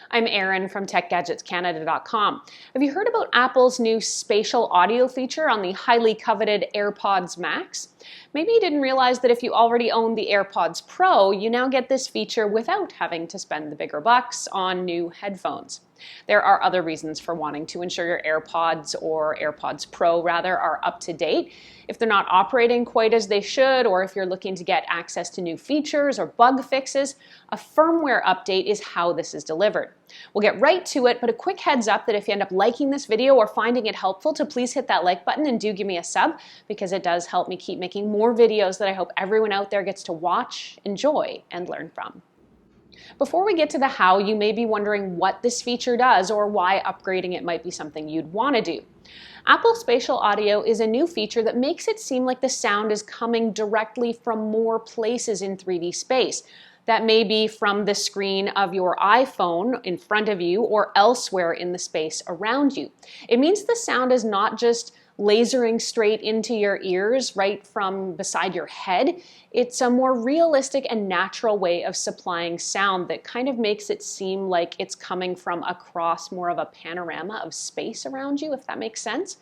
I'm Erin from TechGadgetsCanada.com. Have you heard about Apple's new spatial audio feature on the highly coveted AirPods Max? Maybe you didn't realize that if you already own the AirPods Pro, you now get this feature without having to spend the bigger bucks on new headphones. There are other reasons for wanting to ensure your AirPods or AirPods Pro rather are up to date. If they're not operating quite as they should, or if you're looking to get access to new features or bug fixes, a firmware update is how this is delivered. We'll get right to it, but a quick heads up that if you end up liking this video or finding it helpful, to please hit that like button and do give me a sub, because it does help me keep making more videos that I hope everyone out there gets to watch, enjoy, and learn from. Before we get to the how, you may be wondering what this feature does or why upgrading it might be something you'd want to do. Apple Spatial Audio is a new feature that makes it seem like the sound is coming directly from more places in 3D space. That may be from the screen of your iPhone in front of you or elsewhere in the space around you. It means the sound is not just lasering straight into your ears right from beside your head. It's a more realistic and natural way of supplying sound that kind of makes it seem like it's coming from across more of a panorama of space around you, if that makes sense.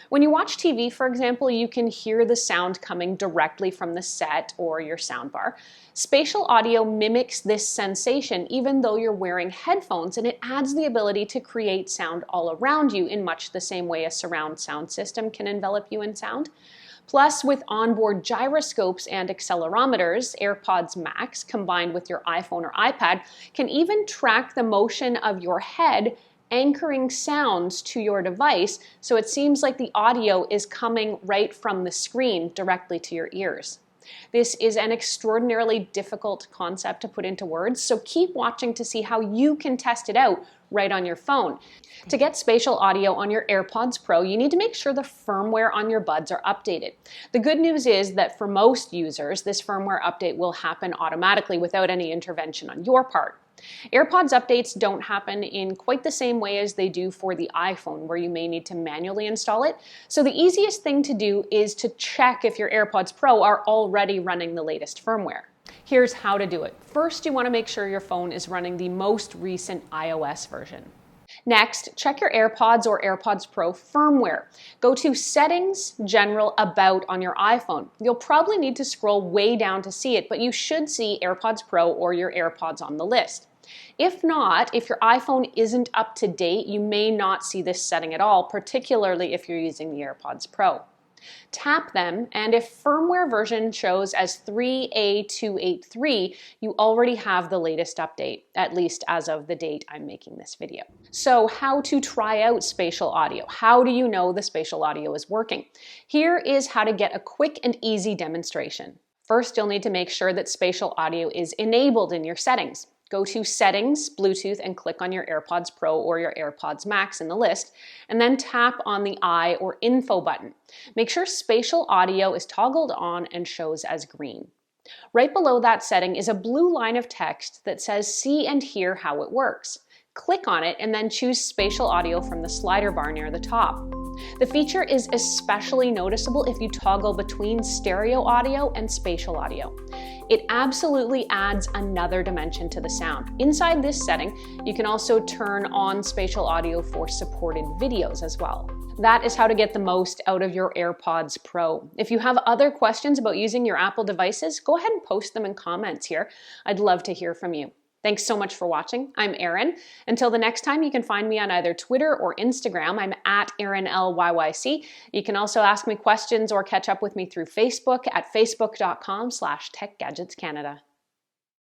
When you watch TV, for example, you can hear the sound coming directly from the set or your soundbar. Spatial audio mimics this sensation even though you're wearing headphones, and it adds the ability to create sound all around you in much the same way a surround sound system can envelop you in sound. Plus, with onboard gyroscopes and accelerometers, AirPods Max combined with your iPhone or iPad can even track the motion of your head, anchoring sounds to your device, so it seems like the audio is coming right from the screen directly to your ears. This is an extraordinarily difficult concept to put into words, so keep watching to see how you can test it out right on your phone. To get spatial audio on your AirPods Pro, you need to make sure the firmware on your buds are updated. The good news is that for most users, this firmware update will happen automatically without any intervention on your part. AirPods updates don't happen in quite the same way as they do for the iPhone, where you may need to manually install it. So the easiest thing to do is to check if your AirPods Pro are already running the latest firmware. Here's how to do it. First, you want to make sure your phone is running the most recent iOS version. Next, check your AirPods or AirPods Pro firmware. Go to Settings, General, About on your iPhone. You'll probably need to scroll way down to see it, but you should see AirPods Pro or your AirPods on the list. If not, if your iPhone isn't up to date, you may not see this setting at all, particularly if you're using the AirPods Pro. Tap them, and if firmware version shows as 3A283, you already have the latest update, at least as of the date I'm making this video. So how to try out spatial audio? How do you know the spatial audio is working? Here is how to get a quick and easy demonstration. First, you'll need to make sure that spatial audio is enabled in your settings. Go to Settings, Bluetooth, and click on your AirPods Pro or your AirPods Max in the list, and then tap on the I or Info button. Make sure spatial audio is toggled on and shows as green. Right below that setting is a blue line of text that says See and Hear How It Works. Click on it and then choose spatial audio from the slider bar near the top. The feature is especially noticeable if you toggle between stereo audio and spatial audio. It absolutely adds another dimension to the sound. Inside this setting, you can also turn on spatial audio for supported videos as well. That is how to get the most out of your AirPods Pro. If you have other questions about using your Apple devices, go ahead and post them in comments here. I'd love to hear from you. Thanks so much for watching. I'm Erin. Until the next time, you can find me on either Twitter or Instagram. I'm at ErinLYYC. You can also ask me questions or catch up with me through Facebook at facebook.com/TechGadgetsCanada.